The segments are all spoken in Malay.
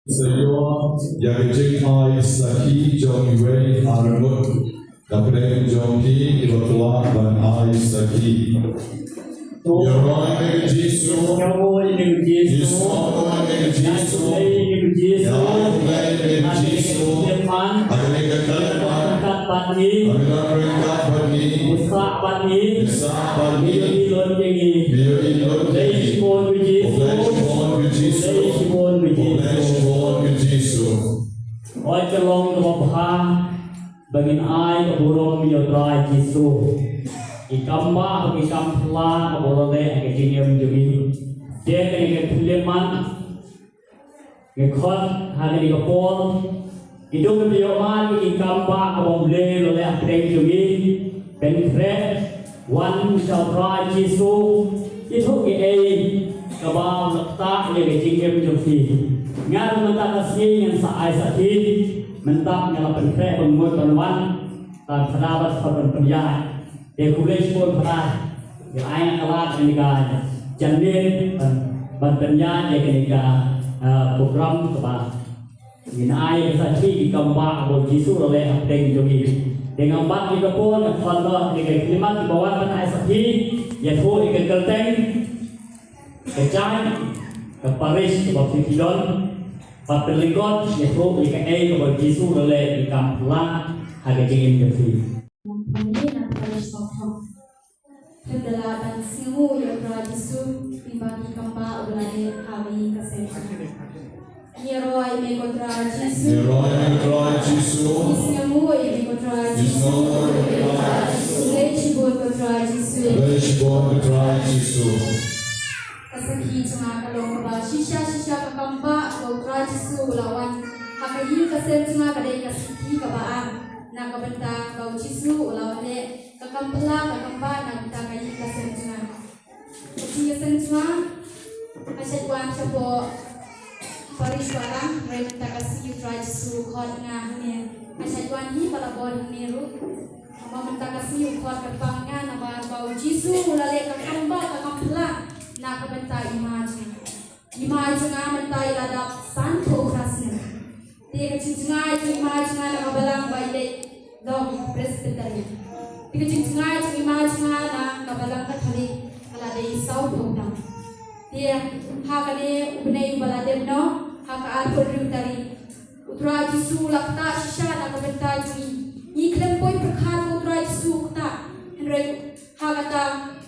Seigneur, Yagajai Saki Jong Wei Armut, Kapren Jongki Iwatwa Ban Ai Saki. Yoroi Jisu, Jisu, Jisu, Yahweh Jisu, Agalika Kalpan, Agalika Bani, Isa Bani, Bio Ilon Jegi, Flesh born with Jisu, Oi kelong kebapa bagi ai keburung miodrai Jisu. Ikamba ikam pula keburung le kejingem jumi. Dia kena kepuleman ngekon hari kepol. Hidup bioman ikamba keburung le le akdeng jumi. Penkre wan miodrai Jisu itu ke kabau letak le kejingem jumi. Ngar mentak kasih yang saai sakit mentak yang penkre pengmut penwan dan penabat penpeniat dia kulis pun pernah yang ayat kelat menikah jamin penpeniat dia kenika program kebal yang ayat sakit di kambak atau Jisu oleh abdeng jogi dengan bat di kepon kontor di kelimat di bawah penayat sakit yaitu ikan kelteng kecai ke Paris ke Babylon Papeligot yaitu IKE kepada Jisu oleh ikam pulang harga jengim kefi. Ini nak Paris sokong. Adalah dan simu yang Jisu dibagi kamba ulai kami kasih. Nieroi mekotra Jisu. Simu yang mekotra Jisu. Lechibon kotra Jisu. Kasaki cuma kalau kebal shisha kekamba kotra Jisu lawan hakayi kasem cuma kadai kasiki kebaan nak kebentang kau Jisu lawan le kekampela kekamba nak bentang kayi kasem cuma kasih kasem cuma asyik wan capo pariswaran mereka kasih kotra Jisu kod ngah ni asyik wan hi palabon niru apa bentang kasih kod kepangnya nama kau Jisu lawan kekamba kekampela nak kebentai imajnya mentai ladap santo krasnya dia kecincengai imajnya nak kabalang baik dom presbytery dia kecincengai imajnya nak kabalang katolik kalau dia isau dong dia hakane ubnei baladem no hak arpur dari utra Jisu lakta shisha nak kebentai ni klempoi perkhat utra Jisu kata henry hakata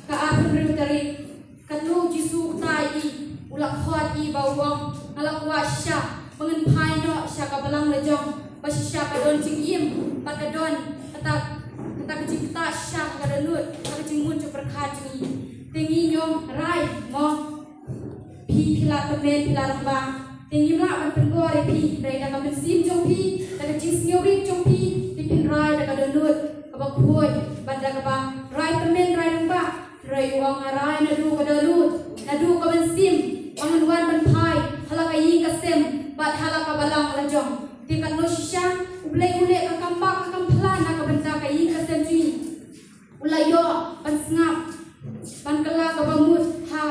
ka arpur dari Kanu Jisu tai ulak khot I bawang alak wasya mengenpai no sya kabalang lejong basya kadon cingim pakadon kata kecing ta sya kadanut kecing mun cu perkhat ni tingi nyom rai mo pi pila temen pila lembang tingi la man penggore pi rai da kamen sim jong pi da kecing siori jong pi pipin rai da kadanut kabak khoi banda kabang rai temen rai lembang rai wang arai nadu kadalut nadu kabensim wangan wan banpai halakayi kasem bat halaka balang lajong tikan no shisha ublai ule ka kampak ka kamplan na kabenta kayi kasem ji ulayo pansngap pankala ka bamut ha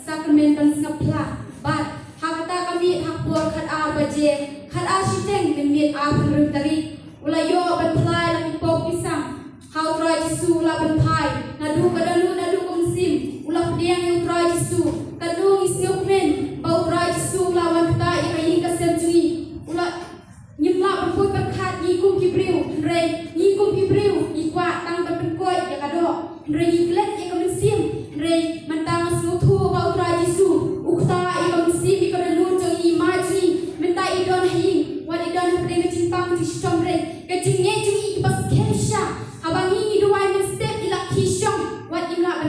sakramen pansngap pla bat hakata kami hakpor khat a baje khat a shiteng kemit a panrut tari ulayo banplai la pipok pisang How try Jisu la banpai nadu kadanu nadu kumsim ulah diang yang try Jisu kadu isiokmen bau try Jisu la wanta ikayi kasem jui ulah nyimla berpui berkat ni kum kibriu rei ni kum kibriu ikwa tang berpenkoi ya kado rei iklet ya kumsim rei mentang snutu bau try Jisu ukta ikumsim ikadanu jong imaji menta idon hing wan idon pedeng cimpang di stomre kecingnya jui bas kesha abang ini dua step ila kishong wat imla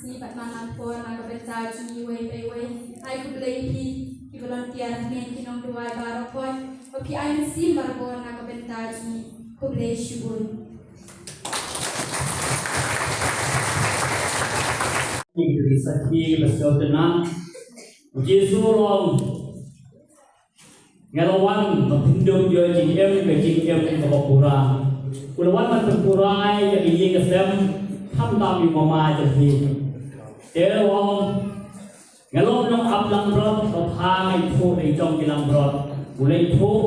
si bat mana pon nak berita ji wei ai ku beli pi volunteer men kinong dua barokon opi ai si barbon nak berita ji ku beli syubun ini kisah bersama dengan Yesus orang ngelawan mempindung dia JM ke JM ke Bapura ulawanมันเป็นผู้ร้ายอย่างนี้ก็เสมทำตามมีมาจะทีเดี๋ยวว่างั้นเราต้องขับลำรถเราพาให้ทุกในจงกินลำรถบุเรทุก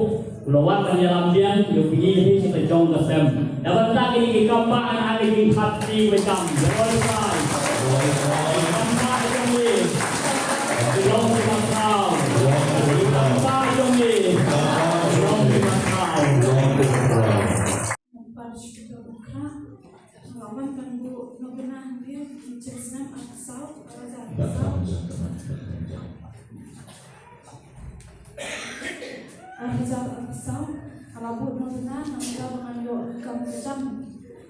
เราวัดกันยามเดียนอยู่ปีนี้ที่จะจงก็เสมแต่วันแรกนี้กินกับบ้านอะไรกินผัดตีไปจำเดี๋ยวเราได้ทำบ้านตรงนี้ลงไปทำข้าวทำบ้านตรงนี้ลงไปทำข้าว Lawan tangguh nobenah dia menjelaskan asal azab asal rabut nobenah namanya mengayo kamu jam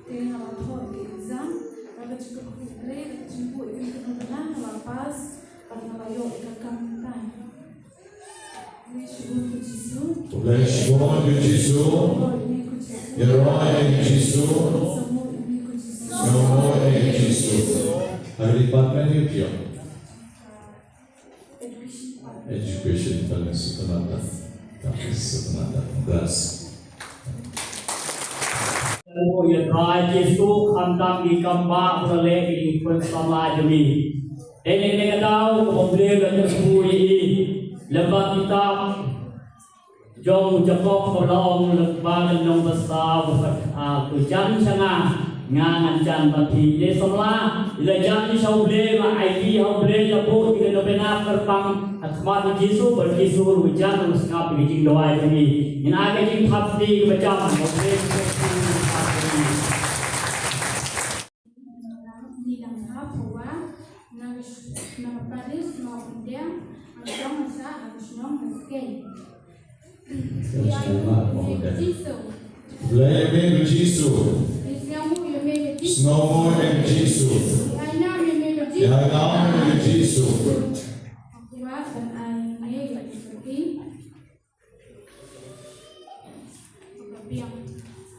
dengan lapor exam ada juga kuliah jemput itu nobenah lepas pada mengayo kamu tan Glorification de Jésus, herói de Jesus, meu amor é Jesus. Hari department ni apa? Education pada sebenarnya, tapi sebenarnya beras. Kalau ia try Yesus kandang di kambak berlek di bersama jemi. Dengan tahu boleh dan semui lepas kita jom jepok kolong lepas nong besar tu jan sana ngangan jan pati ye semula ila jan ni saule ma ID haule lepo kita dobena kerpang akhmat Yesus berkisur hujan muskap bijing doa ini ina ke jing pasti macam boleh ni dalam bahwa nama Paris maupun dia ada masa harus nong meski Leve de Jesus, Snow de Jesus, Yainam de Jesus.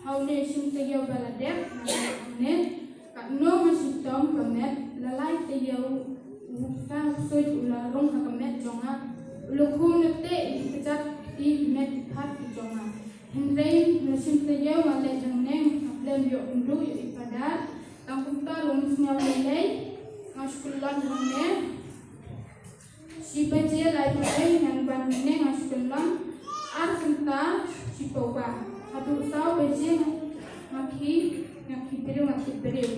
Hau ne sum te yau baladek ne kat no masih tom kamet lalai te yau ta soi ula rong kamet jonga lukum ne te kejat di met pat jonga Henry masih te yau ale jeneng aplem yo undu yo ibadat tangkum ta lom smau lelai maskulan ne si baje lai pai nan ban ne maskulan ar kenta si poba Aduh tahu beje ngaki beri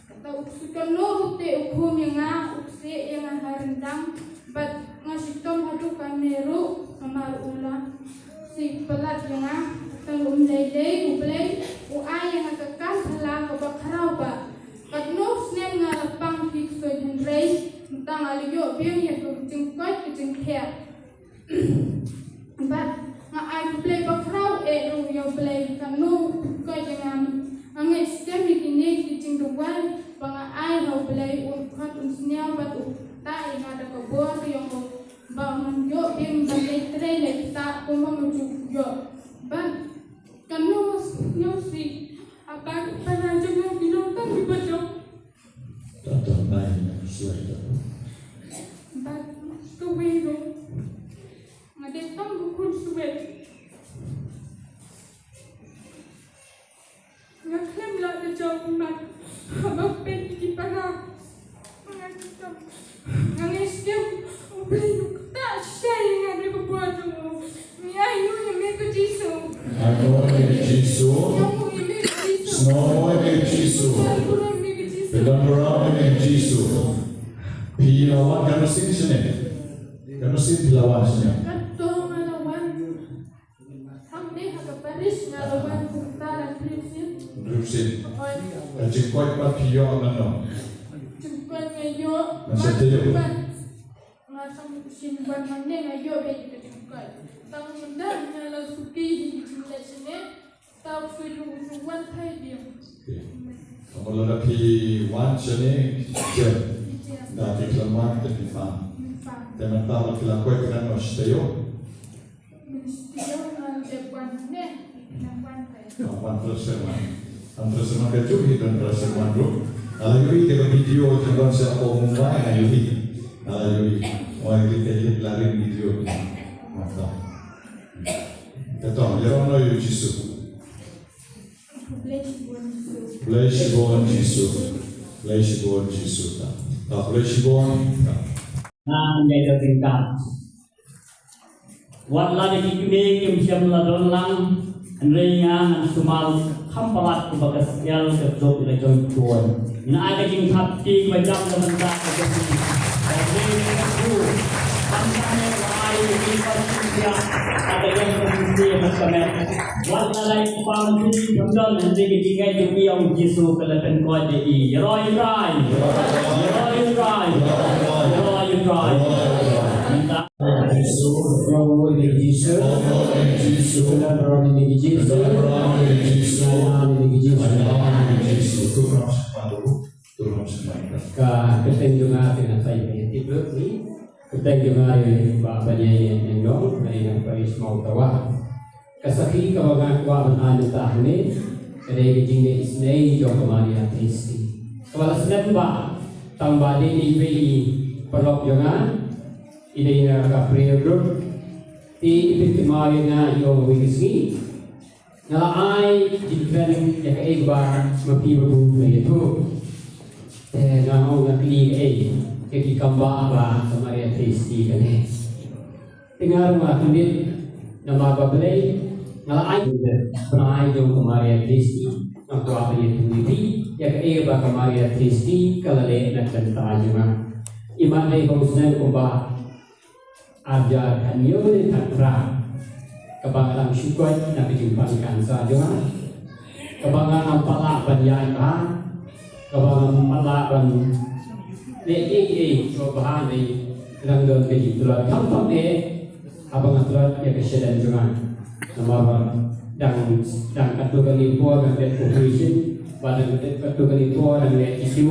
kata uksukan no te ukum yang ukse yang harendang bat ngasih tom hadu kameru kamar ulang si pelat yang tanggung lele ublay uai yang kekal halang kebak harau ba kat no snem ngalapang hikso henrei tentang aliyo biang yang kejengkot kejengkhet bat nga ai play bakrau ru yo play kanu ko jangan angai stem ini teaching the one banga ai ho play un khat un snya bat ta ina da ko bor yo ba man yo bing ba le tre le ta ko mo ju yo ban kanu yo si apa para jangan bilang kan di bajo Tata main suara. bat to we ro ngade tam bukun suwe ngaklem la de jauh mat abang pen di pana mengancam ngangeskem ubli tak syai ngade berbuat tu mi ayu ni me ko jisu Ano de Jesus, Snow de Jesus, Pedambra de Jesus. Pilawan kan sin sini, kan sin pilawan sini. Kato ngalawan hamne hakaparis ngalawan kuntalan prinsip Drusin, jengkoi pat piyo ano. jemput ngayo Maksudnya? ngasam simban mane ngayo be jemput tang menda ngala suki di jumlah sini tau suju suwan thai dia Kalau ada pi wan sini, jam. Dati kelamat dan difam. Teman tahu kita kau kena nosteo. Terus sama kecuali dan terus sama dulu. Kalau yui kita video tentang siapa Mumbai, na yui. Kalau yui, orang kita lari video. Mantap. Então, eu não Jesus. Bless God Jesus. Bless God Jesus. Tá, bless God. Nah, menjadi tingkat. Wala di kini kim siam ladon lang, andainya sumal kampalat kebagas yal kerjok ila join tuan. Ina ada kim hati macam teman tak kerja. Jadi aku kampanye lain di pasir ada yang berfungsi macam wala lain pamit jumlah nanti ketika jumlah yang Yesus kelihatan kau jadi. Roy. Romo ini Jesus, sudah Romo ini Jesus, keteng juga dengan saya itu ni, keteng juga bapaknya yang dong, yang Paris mau tawa, kesakit kawangan kawan anu tahun kedai jingga isnei jom kemari artisti. Kalau sedang tambah di perlok jangan. Ini yang prayer group di pertemuan yang wisi ngalai jika yang keegbar mapibu itu nangau ngakli kaki kamba apa kemarin testi kan tinggal rumah kandil nama babalai ngalai pernah jom kemarin testi aku apa yang tuniti yang keegbar kemarin testi kalau nak tentang cuma iman dari bangsa kumbah ajarkan yuri tantra kebangan syukur nak dijumpakan saja kebangan pala panjang kebangan pala pan coba ni langgar keji tulah tampak abang tulah ya kesedan juga nama dan katukan impor dan operation pada katukan impor dan isu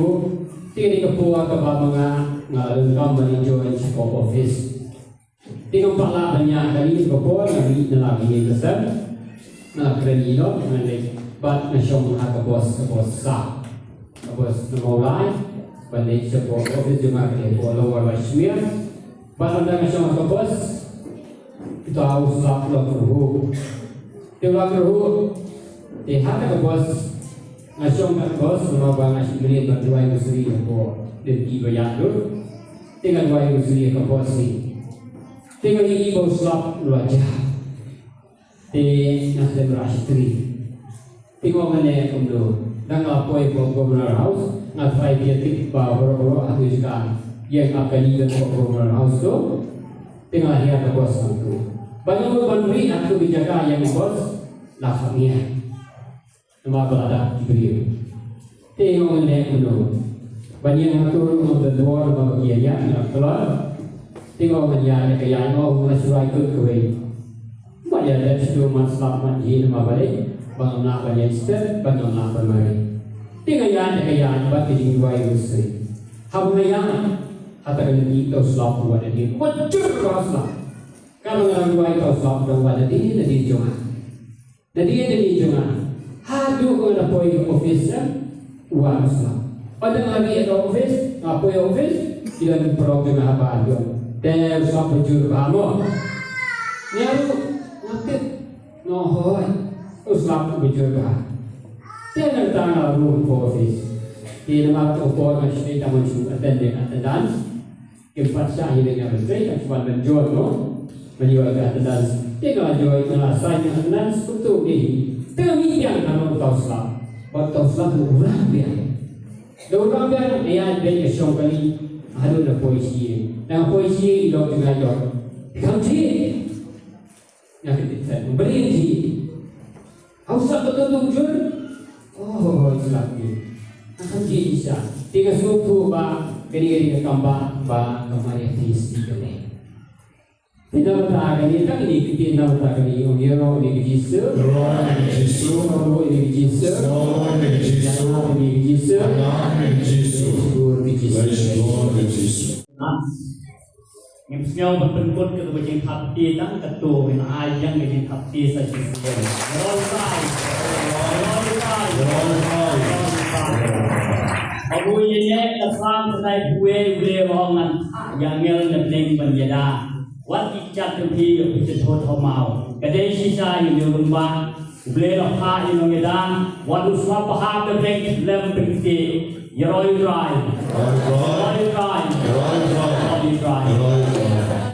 tiada kepuas kebangan ngalun kami join scope office. Tengok pala banyak kali berpol lagi lagi besar, nak kerja lo, nanti bat nasyong bos sah, bos mulai, balik sebuah office juga kerja lower Kashmir, bat anda nasyong bos, kita harus lapor kerhu, tengok kerhu, tiada bos nasyong bos, nama bang Kashmir berdua yang suri berpol, lebih banyak tu, tengok dua yang suri bos ni. Tengok ini bau slap wajah, nasib rasitri. Tengok mana kumdo, dan apa yang Governor House, ngapai dia tik bawa aku juga yang akan lihat Governor House tu, tengok lihat bos itu. Banyak berbanding aku dijaga yang bos, lakaknya, nama berada di beliau. Tengok mana kumdo, banyak aku untuk dua bagian yang keluar. Tengok menjadi kaya mau menasurai ke kue. Banyak dari situ masalah manji nama balik, bangun nak banyak step, bangun nak bermain. Tengok yang kaya bagi dua industri. Hamu yang katakan ini kau selap buat ini, macam rasa. Kalau orang dua kau selap buat ini, jadi jangan. Jadi jangan. Hadu orang poin officer, uang selap. Ada lagi ada office, apa office? Tidak program apa ada. Dan usah berjuru kamu. Nyaru nanti nohoi usah berjuru kamu. Jangan tanggal rumah office. Di nama toko masih tamu juga attendance. Keempat saya dengan menteri cuma menjual menjual attendance. Tengah jual dengan saya attendance untuk ini. Demikian kamu tahu salah. Tahu salah orang dia. Orang dia dia syok kali ada puisi. Yang puisi ilok dengan ilok. Kanji. Yang kita berinti. Ausah betul-betul. Oh, selagi. Kanji isya. Tiga suku ba gini-gini kambang ba kemarin tisi kene. Tidak bertahan ini tak ini kita tidak bertahan ini. Orang ini Yesus. Orang ini Yesus. Orang ini Yesus. Orang ini Yesus. Orang ini Yesus. Orang ini Yesus. Yesus. Ngepsnya berpenkut ke bajing hati dan ketua yang ajang bajing hati saja. Rolai. Abu ini kesam sedai buwe rohangan yang ngel nepeng penjada. Wat icat tempi bisa thot mau. Kadai sisa yang dirumba buwe roha yang ngedang. Wadu swap ha nepeng lem pengti. Yaroi rai.